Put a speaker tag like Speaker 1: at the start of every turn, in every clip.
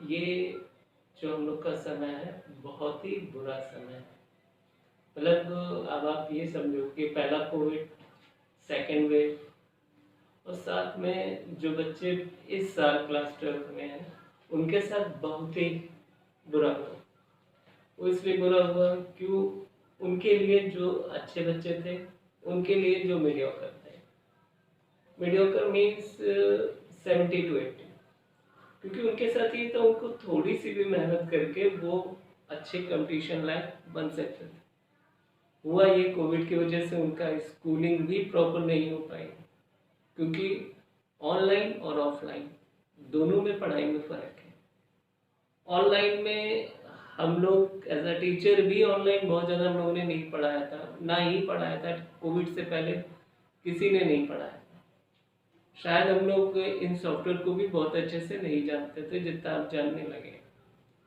Speaker 1: ये जो हम लोग का समय है बहुत ही बुरा समय है। मतलब अब आप ये समझो कि पहला कोविड, सेकेंड वेव, और साथ में जो बच्चे इस साल क्लास 12th में हैं उनके साथ बहुत ही बुरा हुआ। वो इसलिए बुरा हुआ क्यों? उनके लिए जो अच्छे बच्चे थे, उनके लिए जो मीडियोकर थे। मीडियोकर मीन्स 70 to 80, क्योंकि उनके साथ ये तो उनको थोड़ी सी भी मेहनत करके वो अच्छे कंपटीशन लायक बन सकते थे। हुआ ये कोविड की वजह से उनका स्कूलिंग भी प्रॉपर नहीं हो पाई, क्योंकि ऑनलाइन और ऑफलाइन दोनों में पढ़ाई में फ़र्क है। ऑनलाइन में हम लोग एज अ टीचर भी ऑनलाइन बहुत ज़्यादा हम लोगों ने नहीं पढ़ाया था, ना ही पढ़ाया था। कोविड से पहले किसी ने नहीं पढ़ाया था। शायद हम लोग इन सॉफ्टवेयर को भी बहुत अच्छे से नहीं जानते थे जितना आप जानने लगे।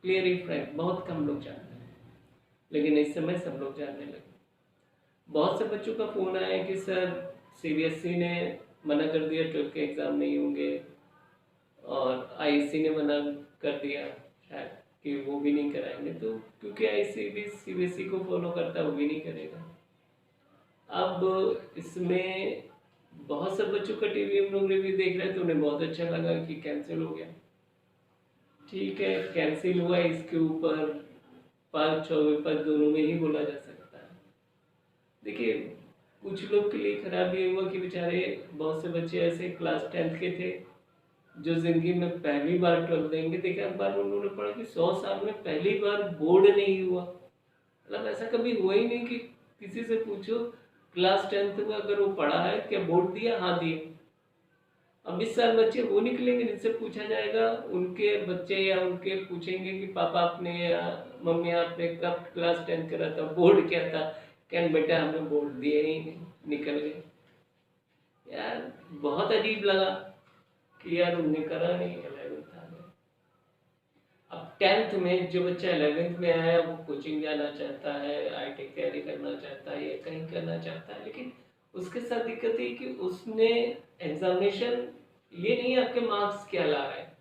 Speaker 1: क्लियरली फ्रैंक, बहुत कम लोग जानते हैं, लेकिन इस समय सब लोग जानने लगे। बहुत से बच्चों का फ़ोन आया कि सर सीबीएसई ने मना कर दिया, 12th के एग्ज़ाम नहीं होंगे, और आईएससी ने मना कर दिया शायद कि वो भी नहीं कराएंगे। तो क्योंकि आईएससी भी सीबीएसई को फॉलो करता है, वो भी नहीं करेगा। अब इसमें बहुत से बच्चों का टीवी हम लोग रिव्यू देख रहे थे, उन्हें बहुत अच्छा लगा कि कैंसिल हो गया। ठीक है, कैंसिल हुआ, इसके ऊपर 5-6 पेपर दोनों में ही बोला जा सकता है। देखिए, कुछ लोग के लिए खराब ये हुआ कि बेचारे बहुत से बच्चे ऐसे क्लास 10th के थे जो जिंदगी में पहली बार 12th देंगे। देखिए, अखबार में उन्होंने पढ़ा कि 100 साल में पहली बार बोर्ड नहीं हुआ। मतलब ऐसा कभी हुआ ही नहीं कि किसी से पूछो क्लास 10th में अगर वो पढ़ा है क्या बोर्ड दिया, हाँ दिया। अब इस साल बच्चे वो निकलेंगे जिनसे पूछा जाएगा, उनके बच्चे या उनके पूछेंगे कि पापा आपने या मम्मी आपने कब क्लास 10th करा था, बोर्ड क्या था? कहन बेटा हमने बोर्ड दिया ही नहीं, निकल गए। यार बहुत अजीब लगा कि यार उनने करा नहीं, 11th आ गए। अब 10th में जो बच्चा 11th में आया वो कोचिंग जाना चाहता है, आईटी तैयारी करना चाहता है या कहीं करना चाहता है, लेकिन उसके साथ दिक्कत है कि उसने एग्जामिनेशन, ये नहीं आपके मार्क्स क्या ला रहे हैं,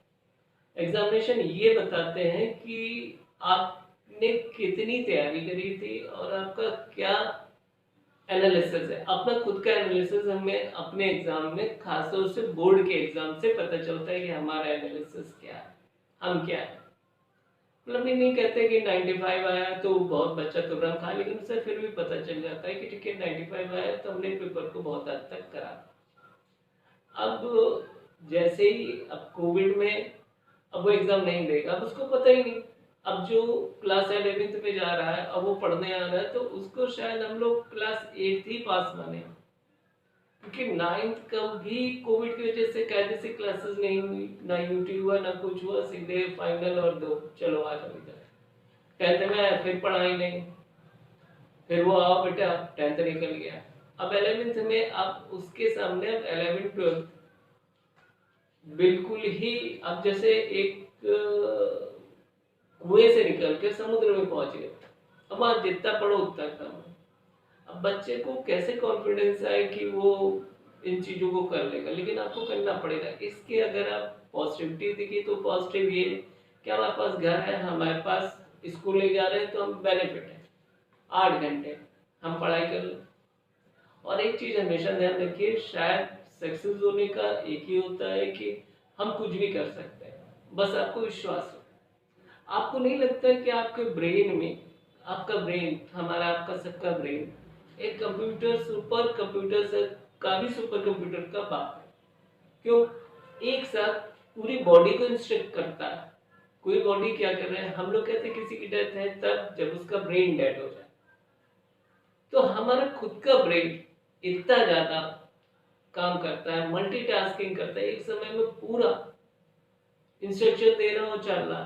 Speaker 1: एग्जामिनेशन ये बताते हैं कि आपने कितनी तैयारी करी थी और आपका क्या एनालिसिस है। अपना खुद का एनालिसिस हमें अपने एग्जाम में, खासतौर से बोर्ड के एग्जाम से पता चलता है कि हमारा एनालिसिस क्या है, हम क्या है। मतलब ये नहीं कहते कि 95 आया तो बहुत बच्चा तुरंत खा, लेकिन उससे फिर भी पता चल जाता है कि ठीक है 95 आया तो हमने पेपर को बहुत हद तक करा। अब जैसे ही अब कोविड में अब वो एग्जाम नहीं देगा, अब उसको पता ही नहीं। अब जो क्लास 11th में जा रहा है, अब वो पढ़ने आ रहा है, तो उसको शायद हम लोग क्लास 8th ही पास माने, क्योंकि 9th का भी कोविड की वजह से कायदे से क्लासेस नहीं हुई, ना यूटी हुआ ना कुछ हुआ, सीधे फाइनल और दो, चलो आ जाओ इधर। 10th में फिर पढ़ाई नहीं, फिर वो आओ बेटा 10th निकल गया। अब 11th में अब उसके सामने अब 11th 12th बिल्कुल ही अब जैसे एक कुएं से निकल के समुद्र में पहुंच गए। अब आप जितना पढ़ो उतना कम है। अब बच्चे को कैसे कॉन्फिडेंस आए कि वो इन चीजों को कर लेगा, लेकिन आपको करना पड़ेगा। इसके अगर आप पॉजिटिविटी देखिए तो पॉजिटिव ये कि हमारे पास घर है, हमारे पास स्कूल ले जा रहे हैं तो हम बेनिफिट है, 8 घंटे हम पढ़ाई कर लें। और एक चीज हमेशा ध्यान रखिए, शायद सक्सेस होने का एक ही होता है कि हम कुछ भी कर सकते हैं, बस आपको विश्वास हो। आपको नहीं लगता कि आपके ब्रेन में, आपका ब्रेन, हमारा आपका सबका ब्रेन एक कंप्यूटर, सुपर कंप्यूटर से का भी सुपर कंप्यूटर का बाप है। क्यों? एक साथ पूरी बॉडी को इंस्ट्रक्ट करता है। कोई बॉडी क्या कर रहे हैं, हम लोग कहते हैं किसी की डेथ है तब जब उसका ब्रेन डेड हो जाए, तो हमारा खुद का ब्रेन इतना ज्यादा काम करता है, मल्टीटास्किंग करता है, एक समय में पूरा इंस्ट्रक्शन दे रहा हो चल रहा।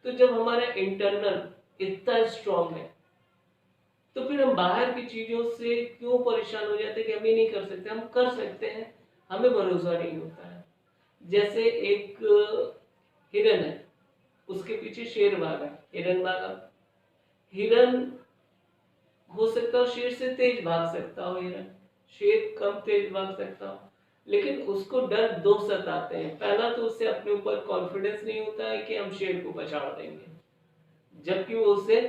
Speaker 1: तो जब हमारा इंटरनल इतना स्ट्रांग है, तो फिर हम बाहर की चीजों से क्यों परेशान हो जाते हैं कि हम ये नहीं कर सकते? हम कर सकते हैं, हमें भरोसा नहीं होता है। जैसे एक हिरन है, उसके पीछे शेर भागा, हिरन भागा। हिरन हो सकता हो शेर से तेज भाग सकता हो, हिरन शेर कम तेज भाग सकता हो, लेकिन उसको डर दो सताते हैं। पहला तो उससे अपने ऊपर कॉन्फिडेंस नहीं होता है कि हम शेर को पछाड़ देंगे, जबकि वो उसे,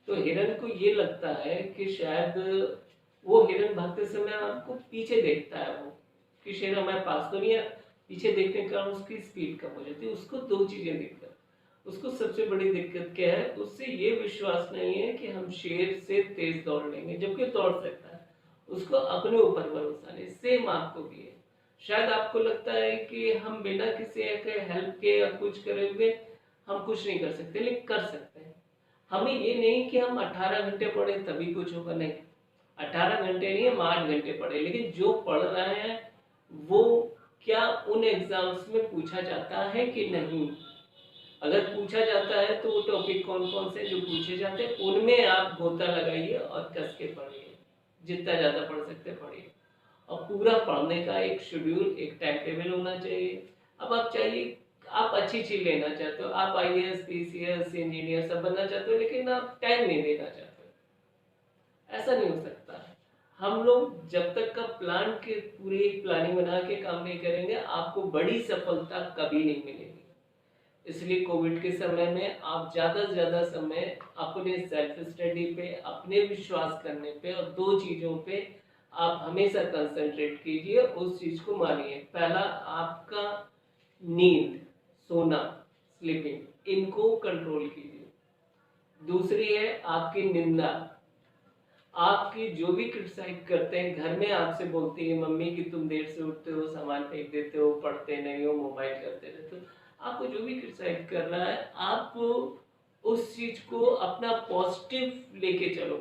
Speaker 1: तो हिरन को ये लगता है कि शायद वो हिरन भागते समय आपको पीछे देखता है, वो कि शेर हमारे पास तो नहीं है, पीछे देखने के कारण उसकी स्पीड कम हो जाती है। उसको दो चीजें दिक्कत, उसको सबसे बड़ी दिक्कत क्या है, उससे ये विश्वास नहीं है कि हम शेर से तेज दौड़ लेंगे, जबकि दौड़ सकता है। उसको अपने ऊपर भरोसा नहीं। सेम आपको भी है। शायद आपको लगता है कि हम बिना किसी के हेल्प के या कुछ करे हुए हम कुछ नहीं कर सकते, लेकिन कर सकते हैं। हमें ये नहीं कि हम 18 घंटे पढ़े तभी कुछ होगा, नहीं। 18 घंटे नहीं, हम 8 घंटे पढ़े, लेकिन जो पढ़ रहे हैं वो क्या उन एग्जाम्स में पूछा जाता है कि नहीं। अगर पूछा जाता है तो वो टॉपिक कौन कौन से जो पूछे जाते हैं उनमें आप गोता लगाइए और कस के पढ़िए, जितना ज़्यादा पढ़ सकते पढ़िए। और पूरा पढ़ने का एक शेड्यूल, एक टाइम टेबल होना चाहिए। अब आप चाहिए, आप अच्छी चीज लेना चाहते हो, आप आईएएस पीसीएस इंजीनियर सब बनना चाहते हो, लेकिन आप टाइम नहीं देना चाहते हो, ऐसा नहीं हो सकता। हम लोग जब तक का प्लान के पूरी प्लानिंग बना के काम नहीं करेंगे, आपको बड़ी सफलता कभी नहीं मिलेगी। इसलिए कोविड के समय में आप ज्यादा से ज्यादा समय अपने सेल्फ स्टडी पे, अपने विश्वास करने पे और दो चीजों पे आप हमेशा कंसंट्रेट कीजिए, उस चीज को मानिए। पहला आपका नींद, सोना, स्लीपिंग, इनको कंट्रोल कीजिए। दूसरी है आपकी निंदा। आपकी जो भी क्रिटिसाइज करते हैं, घर में आपसे बोलती है मम्मी कि तुम देर से उठते हो, सामान फेंक देते हो, पढ़ते नहीं हो, मोबाइल करते रहते हो, आपको जो भी क्रिटिसाइज कर रहा है, आप उस चीज को अपना पॉजिटिव लेके चलो,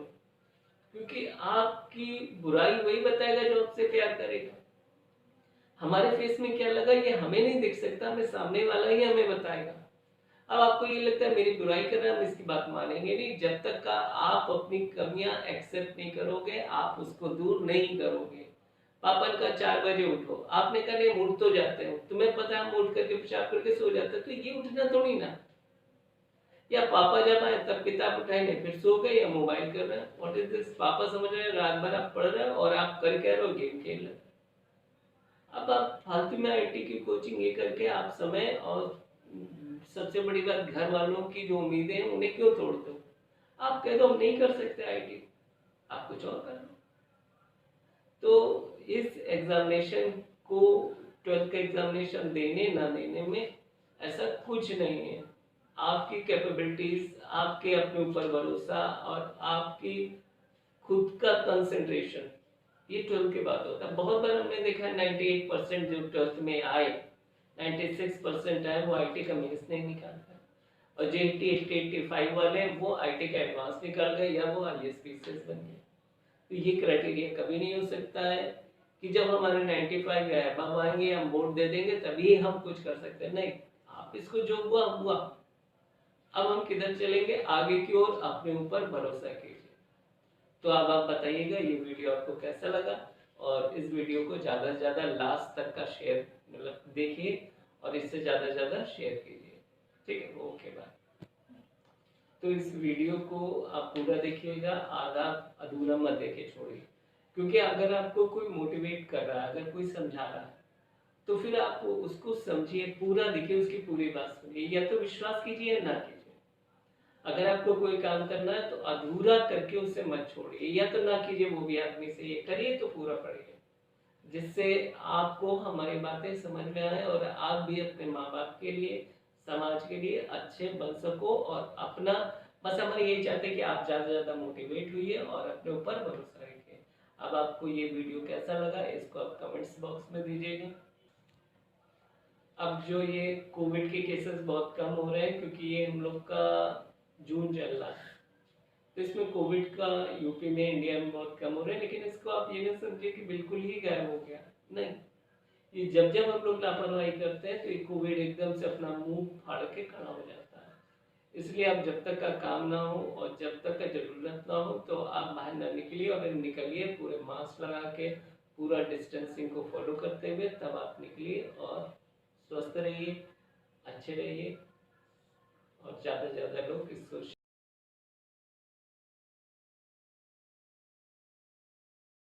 Speaker 1: क्योंकि आपकी बुराई वही बताएगा जो आपसे प्यार करेगा। हमारे फेस में क्या लगा ये हमें नहीं दिख सकता, हमें सामने वाला ही हमें बताएगा। अब आपको ये लगता है मेरी बुराई कर रहा है, हम इसकी बात मानेंगे नहीं। जब तक का आप अपनी कमियां एक्सेप्ट नहीं करोगे, आप उसको दूर नहीं करोगे। पापा का 4 बजे उठो, आपने कहा नहीं उठ तो जाते हो, तुम्हें पता है हम उठ करके पेशाब करके सो जाते हैं, तो ये उठना थोड़ी ना। या पापा जब आए तब किताब उठाएंगे फिर सो गए या मोबाइल कर रहे हैं, व्हाट इज दिस। पापा समझ रहे हैं रात भर आप पढ़ रहे हो और आप कर कह रहे हो गेम खेल रहे हो। अब आप फालतू में आईटी की कोचिंग ये करके आप समय और सबसे बड़ी बात घर वालों की जो उम्मीदें हैं उन्हें क्यों तोड़ते हो। आप कह दो हम नहीं कर सकते आईटी, आप कुछ और कर लो। तो इस एग्जामिनेशन को, 12th का एग्जामिनेशन देने ना देने में ऐसा कुछ नहीं है। आपकी कैपेबिलिटीज, आपके अपने ऊपर भरोसा और आपकी खुद का कंसंट्रेशन, ये 12th के बाद होता है। बहुत बार हमने देखा है 98% जो 12th में आए, 96% आए, वो आईटी का मेंस नहीं निकालता। और जो 80-85 वाले वो आईटी का एडवांस निकाल गए या वो आईएएस पीसीएस बन गए। तो ये क्राइटेरिया कभी नहीं हो सकता है कि जब हमारे 95 या अबव आएंगे हम वोट दे देंगे तभी हम कुछ कर सकते हैं, नहीं। आप इसको जो हुआ हुआ, अब हम किधर चलेंगे आगे की ओर, अपने ऊपर भरोसा कीजिए। तो अब आप बताइएगा ये वीडियो आपको कैसा लगा, और इस वीडियो को ज़्यादा से ज़्यादा लास्ट तक का शेयर मतलब देखिए और इससे ज़्यादा ज़्यादा शेयर कीजिए। ठीक है, ओके बाय। तो इस वीडियो को आप पूरा देखिएगा, आधा अधूरा मत देखे छोड़िए, क्योंकि अगर आपको कोई मोटिवेट कर रहा है, अगर कोई समझा रहा है, तो फिर आप उसको समझिए, पूरा देखिए, उसकी पूरी बात सुनिए, या तो विश्वास कीजिए या ना कीजिए। अगर आपको कोई काम करना है तो अधूरा करके उसे मत छोड़िए, या तो ना कीजिए वो भी आदमी से, ये करिए तो पूरा पढ़िए, जिससे आपको हमारी बातें समझ में आए और आप भी अपने माँ बाप के लिए, समाज के लिए अच्छे बन सको। और अपना बस हम यही चाहते हैं कि आप ज़्यादा से ज़्यादा मोटिवेट हुई और अपने ऊपर भरोसा रखिए। अब आपको ये वीडियो कैसा लगा इसको आप कमेंट्स बॉक्स में दीजिएगा। अब जो ये कोविड के केसेस बहुत कम हो रहे हैं, क्योंकि ये हम लोग का जून चल रहा है, तो इसमें कोविड का यूपी में, इंडिया में बहुत कम हो रहा है। लेकिन इसको आप ये ना समझिए कि बिल्कुल ही गायब हो गया, नहीं। ये जब जब हम लोग लापरवाही करते हैं तो ये कोविड एकदम से अपना मुंह फाड़ के खड़ा हो जाता है। इसलिए आप जब तक का काम ना हो और जब तक का जरूरत ना हो तो आप बाहर ना निकलिए, और निकलिए पूरे मास्क लगा के, पूरा डिस्टेंसिंग को फॉलो करते हुए तब आप निकलिए। और स्वस्थ रहिए, अच्छे रहिए, और ज़्यादा से ज़्यादा लोग इसको